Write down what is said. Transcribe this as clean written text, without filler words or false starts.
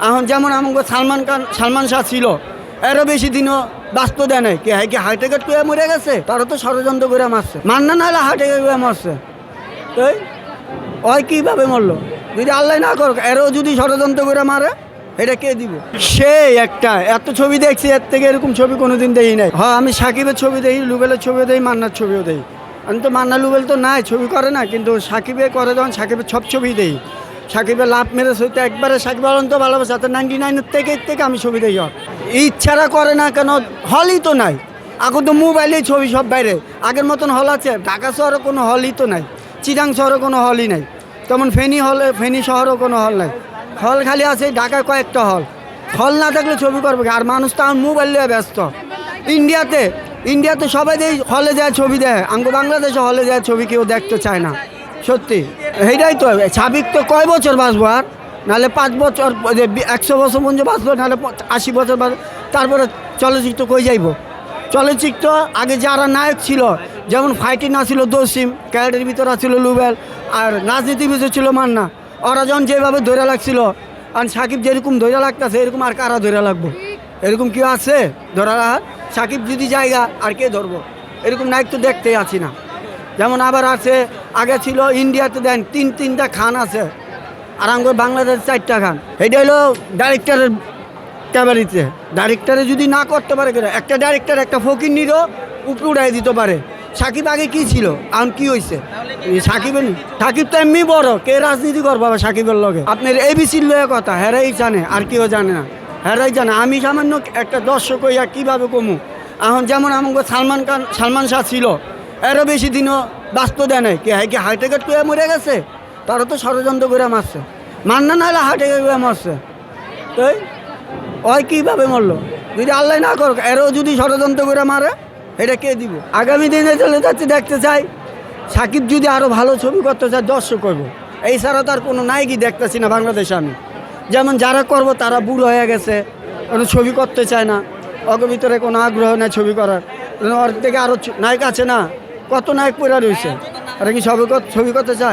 এখন যেমন আমাকে সালমান শাহ ছিল, এরও বেশি দিনও বাঁচতে দেয় নাই। কি হার্ট অ্যাটাক করে মরে গেছে? তারা তো ষড়যন্ত্র করে মারছে, মান্না না হলে হার্ট অ্যাটাক করে মারছে। তো ওই কীভাবে মরলো? যদি আল্লাহ না করুক, এরও যদি ষড়যন্ত্র করে মারে, এটা কে দিব? সে একটা এত ছবি দেখছি, এর থেকে এরকম ছবি কোনোদিন দেখি নাই। হ্যাঁ, আমি সাকিবের ছবি দেখি, লুবেলের ছবিও দেখি, মান্নার ছবিও দেখি। আমি তো মান্না লুবেল তো নাই, ছবি করে না, কিন্তু সাকিবে করে যখন সাকিবের সব ছবি দেখি। সাকিবের লাভ মেরে হইতে একবারে সাকিব আলম তো ভালোবাসা, তো 99-এর থেকে আমি ছবি দেখি। ইচ্ছারা করে না কেন? হলই তো নাই। এখন তো মোবাইলেই ছবি সব বাইরে। আগের মতন হল আছে? ঢাকা শহরে কোনো হলই তো নাই, চিটাং শহরে কোনো হলই নাই, তেমন ফেনী শহরেও কোনো হল নাই। হল খালি আছে ঢাকায় কয়েকটা হল। হল না থাকলে ছবি করবে, আর মানুষ তো আমার মোবাইল নিয়ে ব্যস্ত। ইন্ডিয়াতে সবাই হলে যায় ছবি দেয়, বাংলাদেশে হলে যায় ছবি কেউ দেখতে চায় না। সত্যি এইটাই তো। সাবিক তো কয় বছর বাঁচবো? আর নাহলে 5 বছর 100 বছর পর্যন্ত বাঁচবো, নাহলে 80 বছর বাঁচবো। তারপরে চলচ্চিত্র কই যাইব? চলচ্চিত্র আগে যারা নায়ক ছিল, যেমন ফাইটিং না ছিল দোসিম, ক্যারেটের ভিতরে ছিল লুবেল, আর রাজনীতিবিদ ছিল মান্না। ওরা যখন যেভাবে ধরে লাগছিল, আর সাকিব যেরকম ধরে লাগতেছে, এরকম আর কারা ধরে লাগবো? এরকম কেউ আছে ধরা? সাকিব যদি জায়গা, আর কে ধরবো? এরকম নায়ক তো দেখতেই আছি না। যেমন আবার আছে, আগে ছিল ইন্ডিয়াতে দেন 3টা খান আছে, আর আমাদের বাংলাদেশ 4টা খান। এটা হলো ডাইরেক্টরের ক্যাবারিতে। ডাইরেক্টরে যদি না করতে পারে, একটা ডাইরেক্টর একটা ফকির নিরও উপরে উড়াই দিতে পারে। সাকিব আগে কি ছিল, এখন কি হয়েছে? সাকিব তো এমনি বড়, কে রাজনীতি করবো আবার সাকিবের লগে? আপনার এবিসির লয়ে কথা, হেরাই জানে, আর কেউ জানে না। হেরাই জানে। আমি সামান্য একটা দর্শক হইয়া কীভাবে কমু? এখন যেমন আমাকে সালমান শাহ ছিল, এরও বেশি দিনও বাঁচতে দেয় নাই। কি হার্ট অ্যাটাক করে মরে গেছে? তারা তো ষড়যন্ত্র করে মারছে, মান্না না হলে হার্ট অ্যাটাক করে মারছে। তো ওই কীভাবে মরলো? যদি আল্লাহ না করুক, এরও যদি ষড়যন্ত্র করে মারে, এটা কে দিব? আগামী দিনে চলে যাচ্ছে, দেখতে চাই সাকিব যদি আরও ভালো ছবি করতে চায়, দর্শক করবো। এই ছাড়া তার কোনো নায়কই দেখতেছি না বাংলাদেশে আমি। যেমন যারা করব তারা বুড়ো হয়ে গেছে, কোনো ছবি করতে চায় না, ওর ভিতরে কোনো আগ্রহ নেই ছবি করার। ওর থেকে আরও নায়ক আছে না, কত নায়ক পড়ে রয়েছে, আর কি ছবি করতে চায়?